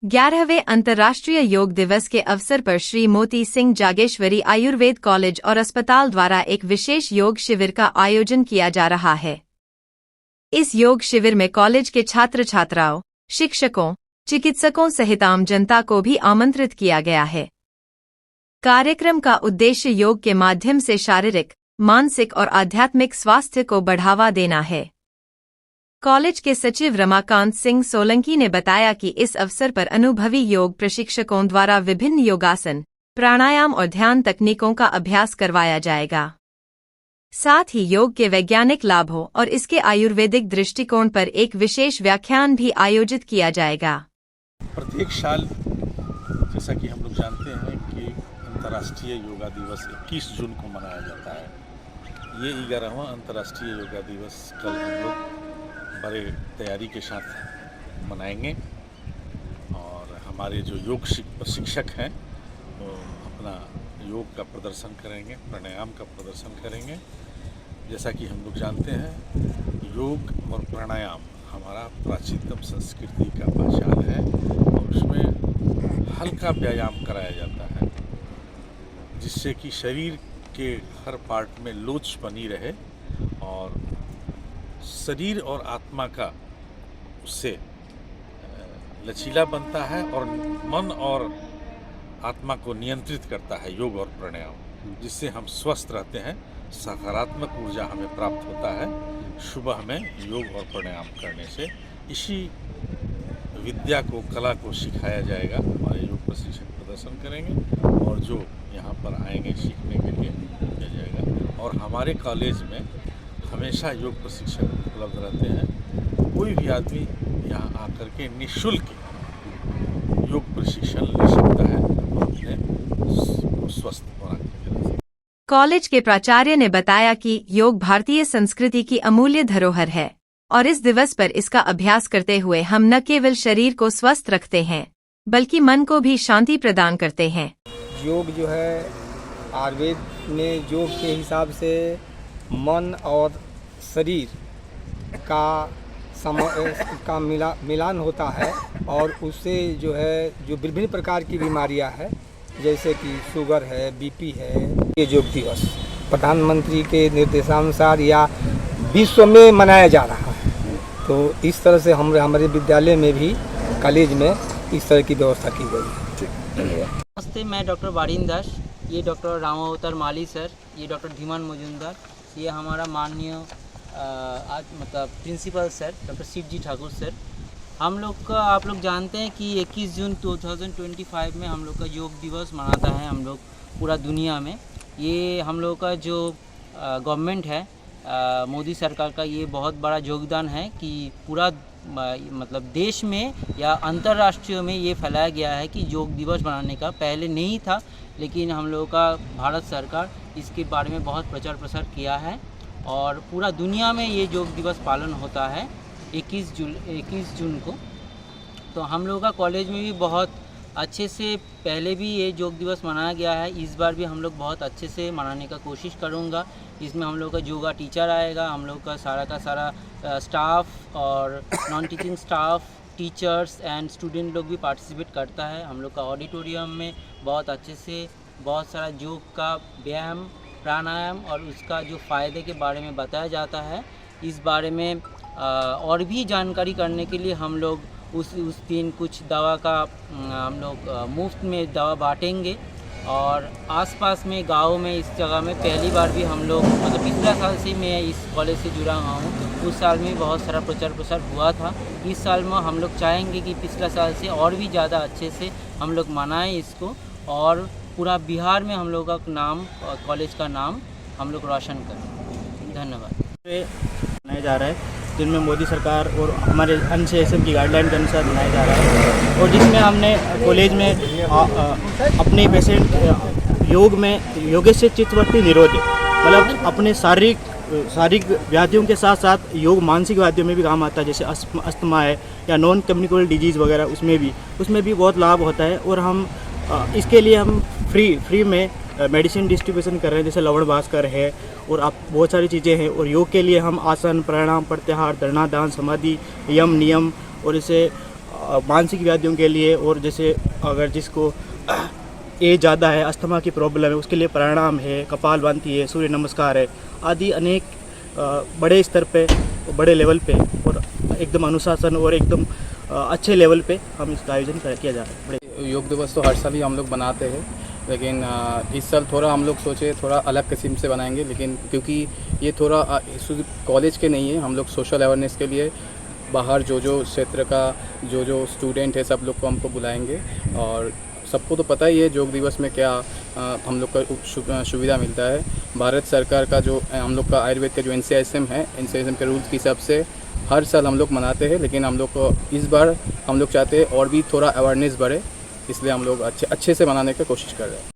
11वें अंतर्राष्ट्रीय योग दिवस के अवसर पर श्री मोती सिंह जागेश्वरी आयुर्वेद कॉलेज और अस्पताल द्वारा एक विशेष योग शिविर का आयोजन किया जा रहा है। इस योग शिविर में कॉलेज के छात्र छात्राओं, शिक्षकों, चिकित्सकों सहित आम जनता को भी आमंत्रित किया गया है। कार्यक्रम का उद्देश्य योग के माध्यम से शारीरिक, मानसिक और आध्यात्मिक स्वास्थ्य को बढ़ावा देना है। कॉलेज के सचिव रमाकांत सिंह सोलंकी ने बताया कि इस अवसर पर अनुभवी योग प्रशिक्षकों द्वारा विभिन्न योगासन, प्राणायाम और ध्यान तकनीकों का अभ्यास करवाया जाएगा। साथ ही योग के वैज्ञानिक लाभों और इसके आयुर्वेदिक दृष्टिकोण पर एक विशेष व्याख्यान भी आयोजित किया जाएगा। प्रत्येक साल जैसा कि हम लोग जानते हैं कि अंतर्राष्ट्रीय योगा दिवस 21 जून को मनाया जाता है। ये 11वां अंतर्राष्ट्रीय योगा दिवस कल हम लोग बड़े तैयारी के साथ मनाएंगे और हमारे जो योग प्रशिक्षक हैं वो अपना योग का प्रदर्शन करेंगे, प्राणायाम का प्रदर्शन करेंगे। जैसा कि हम लोग जानते हैं योग और प्राणायाम हमारा प्राचीनतम संस्कृति का पहचान है और उसमें हल्का व्यायाम कराया जाता है जिससे कि शरीर के हर पार्ट में लोच बनी रहे और शरीर और आत्मा का उससे लचीला बनता है और मन और आत्मा को नियंत्रित करता है योग और प्राणायाम, जिससे हम स्वस्थ रहते हैं, सकारात्मक ऊर्जा हमें प्राप्त होता है सुबह में योग और प्राणायाम करने से। इसी विद्या को, कला को सिखाया जाएगा। हमारे योग प्रशिक्षक प्रदर्शन करेंगे और जो यहाँ पर आएंगे सीखने के लिए किया जाएगा। और हमारे कॉलेज में हमेशा योग प्रशिक्षक उपलब्ध रहते हैं। कोई भी आदमी यहाँ आकर के निःशुल्क योग प्रशिक्षण ले सकता है और अपने स्वस्थ बनाने। कॉलेज के प्राचार्य ने बताया कि योग भारतीय संस्कृति की अमूल्य धरोहर है और इस दिवस पर इसका अभ्यास करते हुए हम न केवल शरीर को स्वस्थ रखते हैं बल्कि मन को भी शांति प्रदान करते हैं। योग जो है आयुर्वेद में योग के हिसाब से मन और शरीर का मिलान होता है और उससे जो है जो विभिन्न प्रकार की बीमारियां हैं जैसे कि शुगर है, बीपी है। ये योग दिवस प्रधानमंत्री के निर्देशानुसार या विश्व में मनाया जा रहा है, तो इस तरह से हमारे विद्यालय में भी, कॉलेज में इस तरह की व्यवस्था की गई है। नमस्ते, मैं डॉक्टर वारिन दास, ये डॉक्टर राम अवतार माली सर, ये डॉक्टर धीमान मजुमदार, ये हमारा माननीय principal sir doctor Shivji Thakur sir. हम लोग का, आप लोग जानते हैं कि 21 जून 2025 में हम लोग का योग दिवस मनाता है हम लोग पूरा दुनिया में। ये हम लोग का जो गवर्नमेंट है, मोदी सरकार का, ये बहुत बड़ा योगदान है कि पूरा देश में या अंतर्राष्ट्रीय में ये फैलाया गया है कि योग दिवस मनाने का। पहले नहीं था, लेकिन हम लोगों का भारत सरकार इसके बारे में बहुत प्रचार प्रसार किया है और पूरा दुनिया में ये योग दिवस पालन होता है 21 जून को। तो हम लोगों का कॉलेज में भी बहुत अच्छे से पहले भी ये योग दिवस मनाया गया है। इस बार भी हम लोग बहुत अच्छे से मनाने का कोशिश करूँगा। इसमें हम लोग का योगा टीचर आएगा, हम लोग का सारा स्टाफ और non teaching staff, teachers and student लोग भी पार्टिसिपेट करता है। हम लोग का ऑडिटोरियम में बहुत अच्छे से बहुत सारा योग का व्यायाम, प्राणायाम और उसका जो फ़ायदे के बारे में बताया जाता है। इस बारे में और भी जानकारी करने के लिए हम लोग उस दिन कुछ दवा का हम लोग मुफ्त में दवा बांटेंगे और आसपास में गाँव में इस जगह में पहली बार भी हम लोग पिछला साल से मैं इस कॉलेज से जुड़ा हुआ हूँ। उस साल में बहुत सारा प्रचार प्रसार हुआ था। इस साल में हम लोग चाहेंगे कि पिछला साल से और भी ज़्यादा अच्छे से हम लोग मनाएं इसको और पूरा बिहार में हम लोग का नाम, कॉलेज का नाम हम लोग रोशन करें। धन्यवाद। मनाया जा रहा है जिनमें मोदी सरकार और हमारे NCSM की गाइडलाइन के अनुसार मनाया जा रहा है और जिसमें हमने कॉलेज में अपने पेशेंट योग से चित्तवृत्ति निरोध अपने शारीरिक व्याधियों के साथ साथ योग मानसिक व्याधियों में भी काम आता है, जैसे अस्थमा है या नॉन कम्युनिकेबल डिजीज़ वगैरह, उसमें भी बहुत लाभ होता है। और हम इसके लिए हम फ्री में मेडिसिन डिस्ट्रीब्यूशन कर रहे हैं, जैसे लवण भास्कर है और आप बहुत सारी चीज़ें हैं। और योग के लिए हम आसन, प्राणायाम, प्रत्याहार, धरना, ध्यान, समाधि, यम, नियम और इसे मानसिक व्याधियों के लिए, और जैसे अगर जिसको एज ज़्यादा है, अस्थमा की प्रॉब्लम है, उसके लिए प्राणायाम है, कपालभाति है, सूर्य नमस्कार है, आदि अनेक बड़े स्तर पे, बड़े लेवल पे और एकदम अनुशासन और एकदम अच्छे लेवल पे हम इसका आयोजन किया जा रहा है। योग दिवस तो हर साल ही हम लोग बनाते हैं, लेकिन इस साल थोड़ा हम लोग सोचे थोड़ा अलग किस्म से बनाएंगे, लेकिन क्योंकि ये थोड़ा कॉलेज के नहीं है, हम लोग सोशल अवेयरनेस के लिए बाहर जो क्षेत्र का जो स्टूडेंट है सब लोग को हमको बुलाएंगे। और सबको तो पता ही है योग दिवस में क्या हम लोग का सुविधा मिलता है। भारत सरकार का जो हम लोग का आयुर्वेद का जो NCISM है, NCISM के रूल्स के हिसाब से हर साल हम लोग मनाते हैं, लेकिन हम लोग को इस बार हम लोग चाहते हैं और भी थोड़ा अवेयरनेस बढ़े, इसलिए हम लोग अच्छे से मनाने की कोशिश कर रहे हैं।